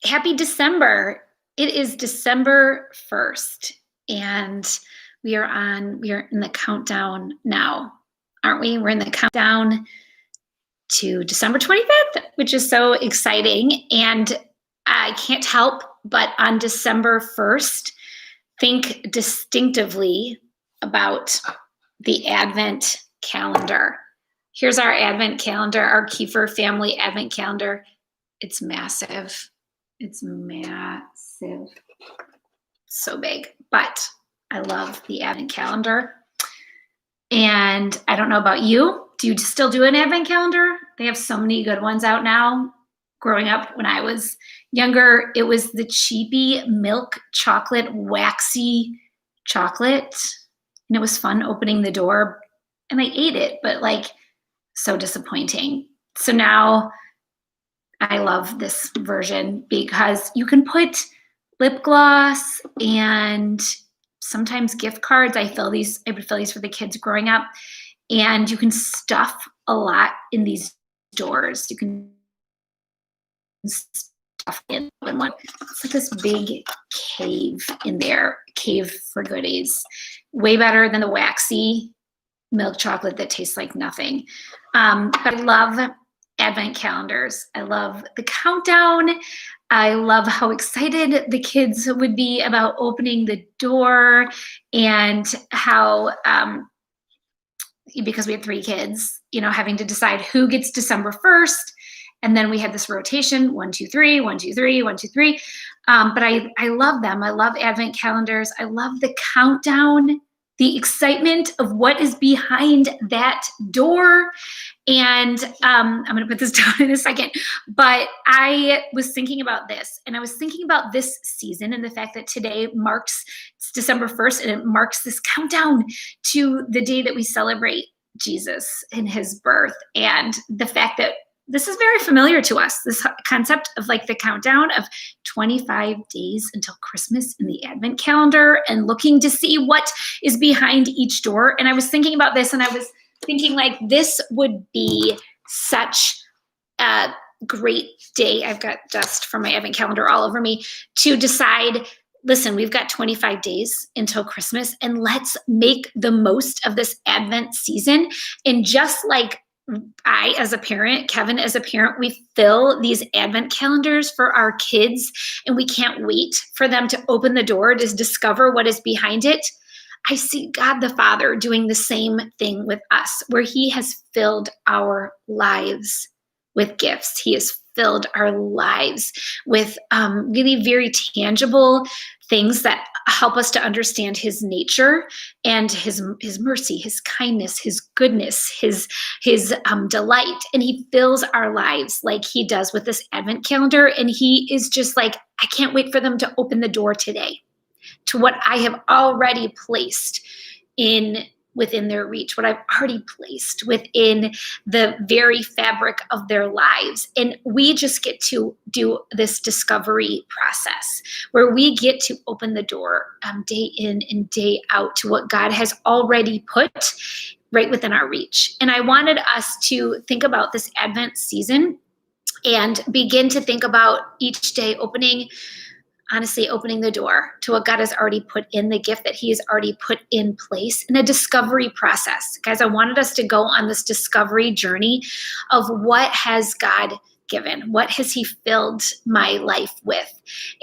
Happy December. It is December 1st, and we are in the countdown now, aren't we? We're in the countdown to December 25th, which is so exciting. And I can't help but on December 1st, think distinctively about the Advent calendar. Here's our Advent calendar, our Kiefer family Advent calendar. It's massive. It's massive. So big, but I love the Advent calendar. And I don't know about you. Do you still do an Advent calendar? They have so many good ones out now. Growing up when I was younger, it was the cheapy milk chocolate, waxy chocolate. And it was fun opening the door. And I ate it, but like so disappointing. So now I love this version because you can put lip gloss and sometimes gift cards. I would fill these for the kids growing up. And you can stuff a lot in these doors. You can stuff in one. It's like this big cave in there, cave for goodies. Way better than the waxy milk chocolate that tastes like nothing. But I love Advent calendars. I love the countdown. I love how excited the kids would be about opening the door, and how, because we had 3 kids, having to decide who gets December 1st. And then we had this rotation, 1, 2, 3, 1, 2, 3, 1, 2, 3. But I love them. I love Advent calendars. I love the countdown, the excitement of what is behind that door. And I'm going to put this down in a second, but I was thinking about this, and I was thinking about this season and the fact that today it's December 1st, and it marks this countdown to the day that we celebrate Jesus and his birth. And the fact that this is very familiar to us, this concept of like the countdown of 25 days until Christmas in the Advent calendar, and looking to see what is behind each door. And I was thinking about this, and I was thinking like this would be such a great day. I've got dust from my Advent calendar all over me to decide, listen, we've got 25 days until Christmas, and let's make the most of this Advent season. And just like I, as a parent, Kevin, as a parent, we fill these Advent calendars for our kids, and we can't wait for them to open the door to discover what is behind it. I see God the Father doing the same thing with us, where he has filled our lives with gifts. He has filled our lives with really very tangible things that help us to understand his nature and his mercy, his kindness, his goodness, his delight. And he fills our lives like he does with this Advent calendar. And he is just like, I can't wait for them to open the door today to what I have already placed within their reach, what I've already placed within the very fabric of their lives. And we just get to do this discovery process where we get to open the door day in and day out to what God has already put right within our reach. And I wanted us to think about this Advent season and begin to think about each day opening the door to what God has already put in, the gift that he has already put in place, in a discovery process. Guys, I wanted us to go on this discovery journey of what has God given? What has he filled my life with?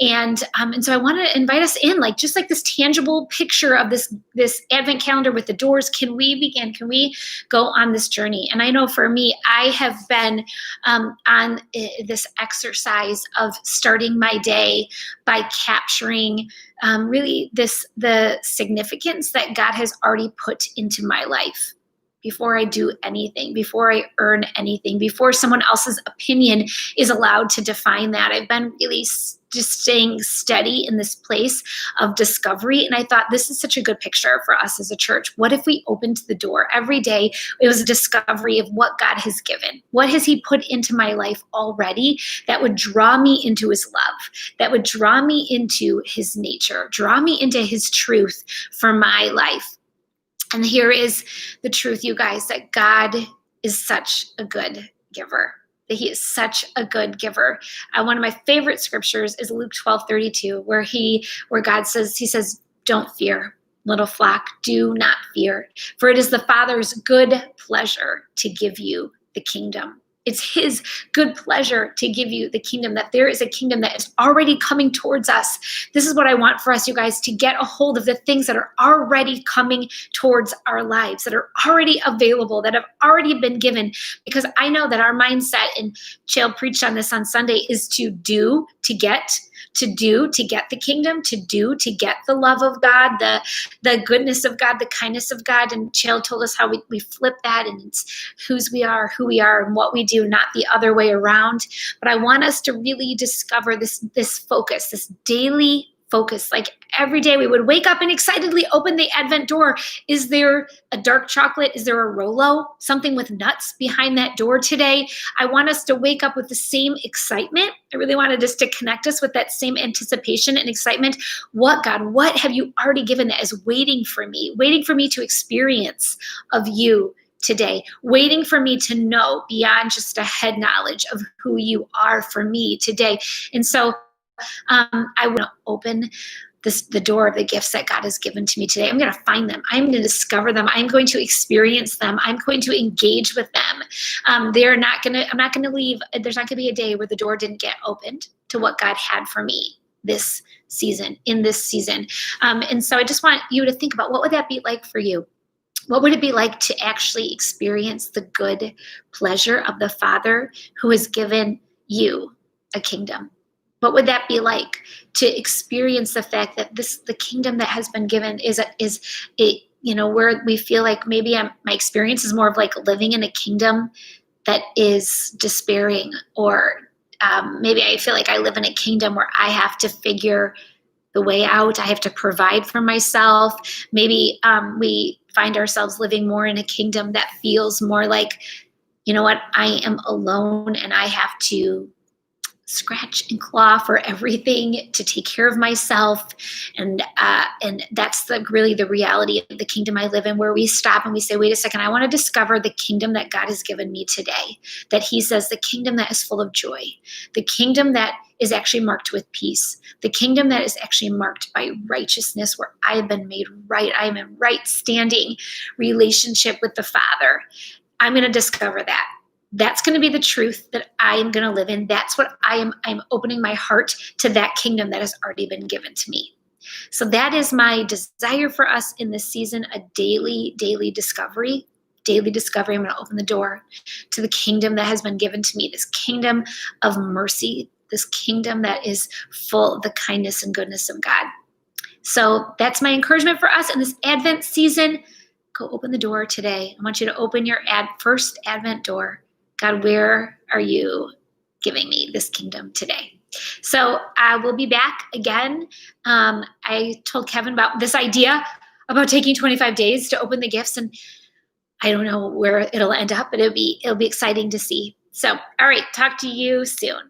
And so I want to invite us in, just like this tangible picture of this Advent calendar with the doors. Can we begin? Can we go on this journey? And I know for me, I have been on this exercise of starting my day by capturing really the significance that God has already put into my life. Before I do anything, before I earn anything, before someone else's opinion is allowed to define that. I've been really just staying steady in this place of discovery. And I thought this is such a good picture for us as a church. What if we opened the door every day? It was a discovery of what God has given. What has he put into my life already that would draw me into his love, that would draw me into his nature, draw me into his truth for my life. And here is the truth, you guys, that God is such a good giver. that he is such a good giver. One of my favorite scriptures is Luke 12:32, where God says, he says, don't fear, little flock, do not fear, for it is the Father's good pleasure to give you the kingdom. It's his good pleasure to give you the kingdom, that there is a kingdom that is already coming towards us. This is what I want for us, you guys, to get a hold of the things that are already coming towards our lives, that are already available, that have already been given. Because I know that our mindset, and Chael preached on this on Sunday, is to do, to get the kingdom, to get the love of God, the goodness of God, the kindness of God. And Chael told us how we flip that, and it's who we are, and what we do, not the other way around. But I want us to really discover this focus, this daily focus. Like every day we would wake up and excitedly open the Advent door. Is there a dark chocolate? Is there a Rolo? Something with nuts behind that door today? I want us to wake up with the same excitement. I really wanted us to connect us with that same anticipation and excitement. What, God, what have you already given that is waiting for me to experience of you today, waiting for me to know beyond just a head knowledge of who you are for me today. And so I want to open the door of the gifts that God has given to me today. I'm going to find them. I'm going to discover them. I'm going to experience them. I'm going to engage with them. I'm not going to leave. There's not going to be a day where the door didn't get opened to what God had for me in this season. And so I just want you to think about, what would that be like for you? What would it be like to actually experience the good pleasure of the Father who has given you a kingdom? What would that be like to experience the fact that the kingdom that has been given is where we feel like maybe my experience is more of like living in a kingdom that is despairing, or maybe I feel like I live in a kingdom where I have to figure the way out. I have to provide for myself. Maybe we find ourselves living more in a kingdom that feels more like, you know what, I am alone and I have to scratch and claw for everything to take care of myself. And that's really the reality of the kingdom I live in, where we stop and we say, wait a second, I want to discover the kingdom that God has given me today. That he says, the kingdom that is full of joy, the kingdom that is actually marked with peace, the kingdom that is actually marked by righteousness, where I have been made right. I am in right standing relationship with the Father. I'm going to discover that. That's going to be the truth that I am going to live in. That's what I'm opening my heart to, that kingdom that has already been given to me. So that is my desire for us in this season, a daily discovery. I'm going to open the door to the kingdom that has been given to me, this kingdom of mercy, this kingdom that is full of the kindness and goodness of God. So that's my encouragement for us in this Advent season. Go open the door today. I want you to open your first Advent door. God, where are you giving me this kingdom today? So I will be back again. I told Kevin about this idea about taking 25 days to open the gifts, and I don't know where it'll end up, but it'll be exciting to see. So, all right, talk to you soon.